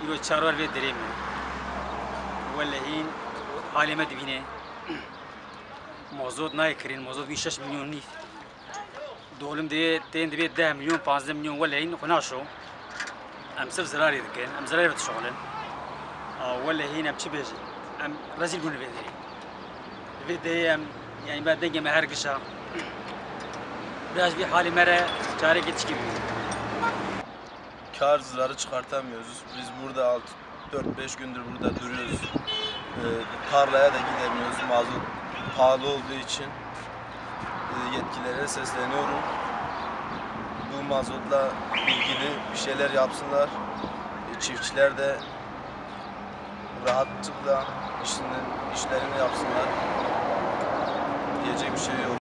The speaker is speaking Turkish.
kilo çarvar ve deremi. Vallahi halime dibine. Mazot naykirin, mazot 6 milyon nif. Dolum diye ten diye 10 milyon 15 milyon vallahi خناشو. ام صرف زراري ذكين ام زراري بتشغلن ولا هنا بشي بيجي ام رازل قول بيدري الفيديو ام يعني بعد دنيا ما هرقشة biraz bir hali mere çare geçiş gibi. Kar zararı çıkartamıyoruz. Biz burada 4-5 gündür burada duruyoruz. Tarlaya da gidemiyoruz. Mazot pahalı olduğu için yetkililere sesleniyorum. Bu mazotla ilgili bir şeyler yapsınlar. Çiftçiler de rahatlıkla işlerini yapsınlar. Diyecek bir şey yok.